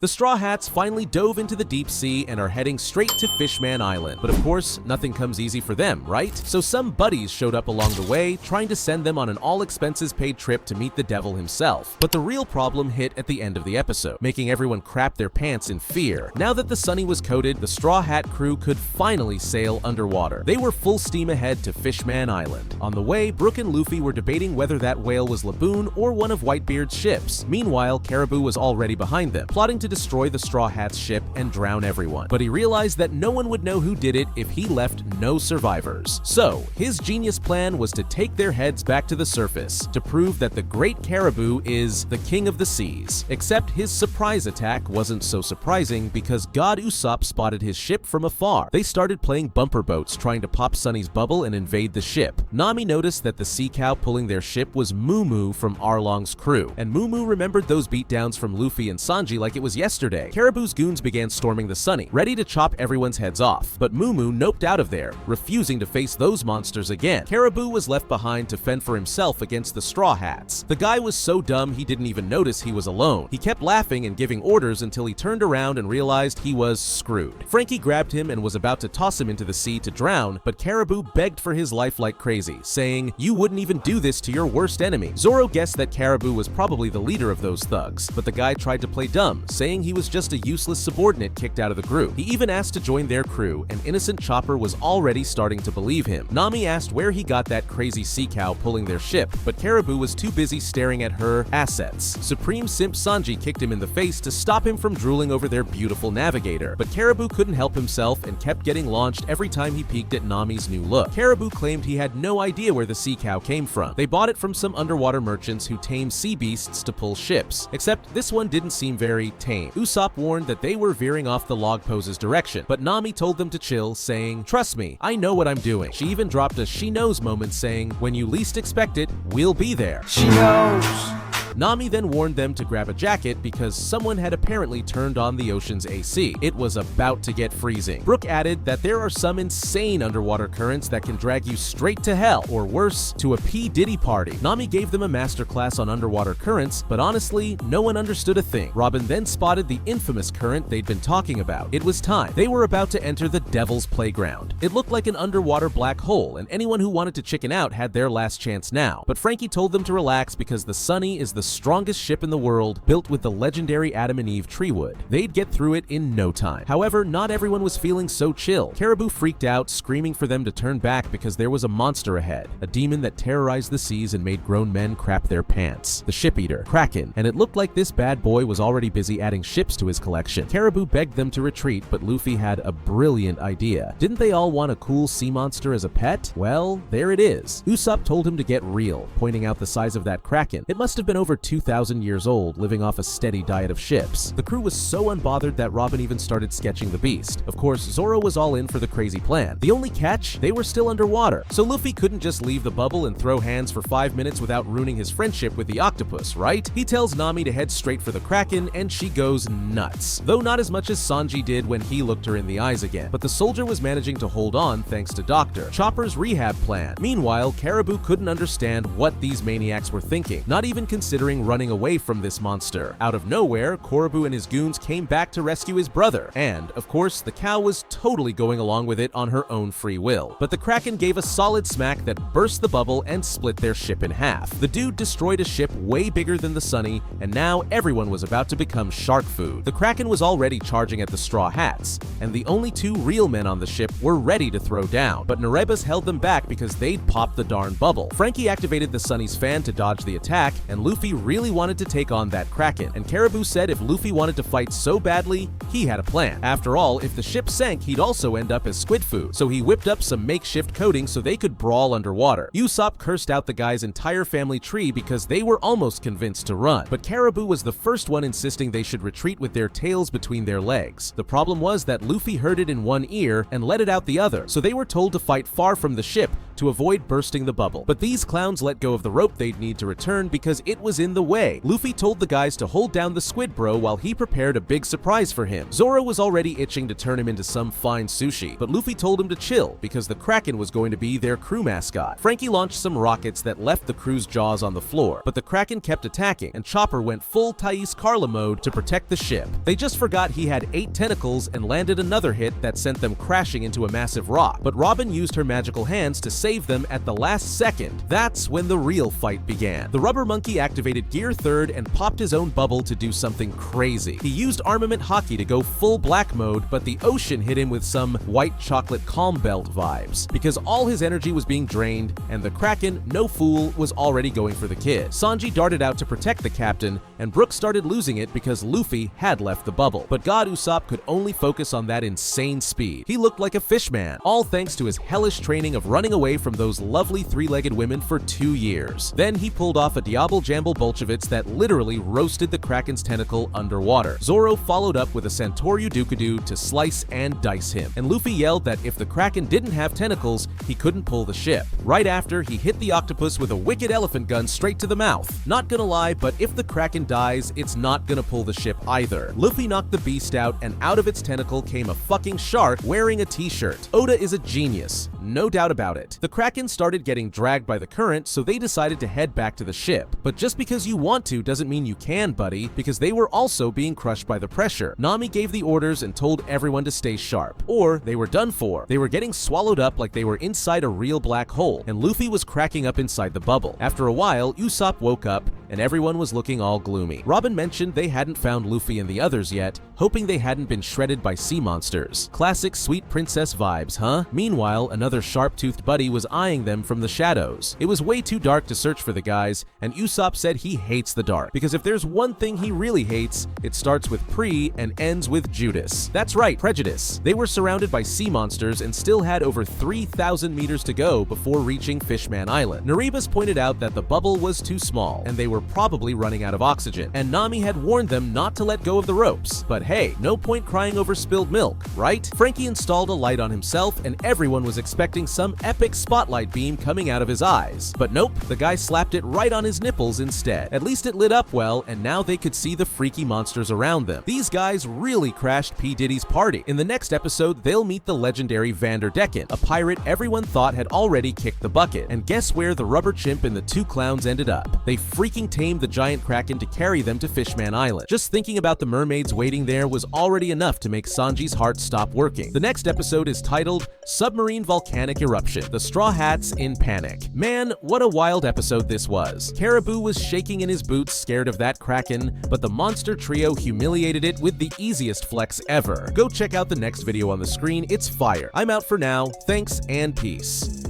The Straw Hats finally dove into the deep sea and are heading straight to Fishman Island. But of course, nothing comes easy for them, right? So some buddies showed up along the way, trying to send them on an all-expenses-paid trip to meet the devil himself. But the real problem hit at the end of the episode, making everyone crap their pants in fear. Now that the Sunny was coated, the Straw Hat crew could finally sail underwater. They were full steam ahead to Fishman Island. On the way, Brook and Luffy were debating whether that whale was Laboon or one of Whitebeard's ships. Meanwhile, Caribou was already behind them, plotting to destroy the Straw Hat's ship and drown everyone. But he realized that no one would know who did it if he left no survivors. So, his genius plan was to take their heads back to the surface to prove that the Great Caribou is the king of the seas. Except his surprise attack wasn't so surprising because God Usopp spotted his ship from afar. They started playing bumper boats, trying to pop Sunny's bubble and invade the ship. Nami noticed that the sea cow pulling their ship was Moo Moo from Arlong's crew, and Moo Moo remembered those beatdowns from Luffy and Sanji like it was yesterday. Caribou's goons began storming the Sunny, ready to chop everyone's heads off, but Moo Moo noped out of there, refusing to face those monsters again. Caribou was left behind to fend for himself against the Straw Hats. The guy was so dumb he didn't even notice he was alone. He kept laughing and giving orders until he turned around and realized he was screwed. Frankie grabbed him and was about to toss him into the sea to drown, but Caribou begged for his life like crazy, saying, "You wouldn't even do this to your worst enemy." Zoro guessed that Caribou was probably the leader of those thugs, but the guy tried to play dumb, saying he was just a useless subordinate kicked out of the group. He even asked to join their crew, and innocent Chopper was already starting to believe him. Nami asked where he got that crazy sea cow pulling their ship, but Caribou was too busy staring at her assets. Supreme Simp Sanji kicked him in the face to stop him from drooling over their beautiful navigator, but Caribou couldn't help himself and kept getting launched every time he peeked at Nami's new look. Caribou claimed he had no idea where the sea cow came from. They bought it from some underwater merchants who tame sea beasts to pull ships, except this one didn't seem very tame. Usopp warned that they were veering off the log pose's direction, but Nami told them to chill, saying, "Trust me, I know what I'm doing." She even dropped a "she knows" moment, saying, "When you least expect it, we'll be there." She knows. Nami then warned them to grab a jacket because someone had apparently turned on the ocean's AC. It was about to get freezing. Brook added that there are some insane underwater currents that can drag you straight to hell, or worse, to a P. Diddy party. Nami gave them a masterclass on underwater currents, but honestly, no one understood a thing. Robin then spotted the infamous current they'd been talking about. It was time. They were about to enter the Devil's Playground. It looked like an underwater black hole, and anyone who wanted to chicken out had their last chance now. But Frankie told them to relax because the Sunny is the strongest ship in the world, built with the legendary Adam and Eve tree wood. They'd get through it in no time. However, not everyone was feeling so chill. Caribou freaked out, screaming for them to turn back because there was a monster ahead, a demon that terrorized the seas and made grown men crap their pants. The ship-eater, Kraken, and it looked like this bad boy was already busy adding ships to his collection. Caribou begged them to retreat, but Luffy had a brilliant idea. Didn't they all want a cool sea monster as a pet? Well, there it is. Usopp told him to get real, pointing out the size of that Kraken. It must have been over 2,000 years old, living off a steady diet of ships. The crew was so unbothered that Robin even started sketching the beast. Of course, Zoro was all in for the crazy plan. The only catch? They were still underwater, so Luffy couldn't just leave the bubble and throw hands for 5 minutes without ruining his friendship with the octopus, right? He tells Nami to head straight for the Kraken, and she goes nuts. Though not as much as Sanji did when he looked her in the eyes again, but the soldier was managing to hold on thanks to Doctor Chopper's rehab plan. Meanwhile, Caribou couldn't understand what these maniacs were thinking, not even considering running away from this monster. Out of nowhere, Caribou and his goons came back to rescue his brother, and, of course, the cow was totally going along with it on her own free will. But the Kraken gave a solid smack that burst the bubble and split their ship in half. The dude destroyed a ship way bigger than the Sunny, and now everyone was about to become shark food. The Kraken was already charging at the Straw Hats, and the only two real men on the ship were ready to throw down, but Nerebus held them back because they'd popped the darn bubble. Frankie activated the Sunny's fan to dodge the attack, and Luffy really wanted to take on that Kraken, and Caribou said if Luffy wanted to fight so badly, he had a plan. After all, if the ship sank, he'd also end up as squid food, so he whipped up some makeshift coating so they could brawl underwater. Usopp cursed out the guy's entire family tree because they were almost convinced to run, but Caribou was the first one insisting they should retreat with their tails between their legs. The problem was that Luffy heard it in one ear and let it out the other, so they were told to fight far from the ship to avoid bursting the bubble. But these clowns let go of the rope they'd need to return because it was in the way. Luffy told the guys to hold down the squid bro while he prepared a big surprise for him. Zoro was already itching to turn him into some fine sushi, but Luffy told him to chill because the Kraken was going to be their crew mascot. Frankie launched some rockets that left the crew's jaws on the floor, but the Kraken kept attacking, and Chopper went full Thais Carla mode to protect the ship. They just forgot he had 8 tentacles and landed another hit that sent them crashing into a massive rock, but Robin used her magical hands to save them at the last second. That's when the real fight began. The rubber monkey activated Gear 3rd and popped his own bubble to do something crazy. He used armament hockey to go full black mode, but the ocean hit him with some white chocolate calm belt vibes, because all his energy was being drained, and the Kraken, no fool, was already going for the kid. Sanji darted out to protect the captain, and Brook started losing it because Luffy had left the bubble. But God Usopp could only focus on that insane speed. He looked like a fish man, all thanks to his hellish training of running away from those lovely 3-legged women for 2 years. Then he pulled off a Diablo Jamble Bolshevitz that literally roasted the Kraken's tentacle underwater. Zoro followed up with a Santoryu Dukadu to slice and dice him, and Luffy yelled that if the Kraken didn't have tentacles, he couldn't pull the ship. Right after, he hit the octopus with a wicked elephant gun straight to the mouth. Not gonna lie, but if the Kraken dies, it's not gonna pull the ship either. Luffy knocked the beast out, and out of its tentacle came a fucking shark wearing a t-shirt. Oda is a genius, no doubt about it. The Kraken started getting dragged by the current, so they decided to head back to the ship. But just because you want to doesn't mean you can, buddy, because they were also being crushed by the pressure. Nami gave the orders and told everyone to stay sharp, or they were done for. They were getting swallowed up like they were inside a real black hole, and Luffy was cracking up inside the bubble. After a while, Usopp woke up, and everyone was looking all gloomy. Robin mentioned they hadn't found Luffy and the others yet, hoping they hadn't been shredded by sea monsters. Classic sweet princess vibes, huh? Meanwhile, another sharp-toothed buddy was eyeing them from the shadows. It was way too dark to search for the guys, and Usopp said he hates the dark, because if there's one thing he really hates, it starts with pre and ends with Judas. That's right, prejudice. They were surrounded by sea monsters and still had over 3,000 meters to go before reaching Fishman Island. Naribus pointed out that the bubble was too small, and they were probably running out of oxygen, and Nami had warned them not to let go of the ropes. But hey, no point crying over spilled milk, right? Frankie installed a light on himself, and everyone was expecting some epic spotlight beam coming out of his eyes. But nope, the guy slapped it right on his nipples instead. At least it lit up well, and now they could see the freaky monsters around them. These guys really crashed P. Diddy's party. In the next episode, they'll meet the legendary Vanderdecken, a pirate everyone thought had already kicked the bucket. And guess where the rubber chimp and the 2 clowns ended up? They freaking tamed the giant Kraken to carry them to Fishman Island. Just thinking about the mermaids waiting there was already enough to make Sanji's heart stop working. The next episode is titled Submarine Volcanic Eruption, the Straw Hats in Panic. Man, what a wild episode this was. Caribou was shaking in his boots scared of that Kraken, but the monster trio humiliated it with the easiest flex ever. Go check out the next video on the screen, it's fire. I'm out for now, thanks and peace.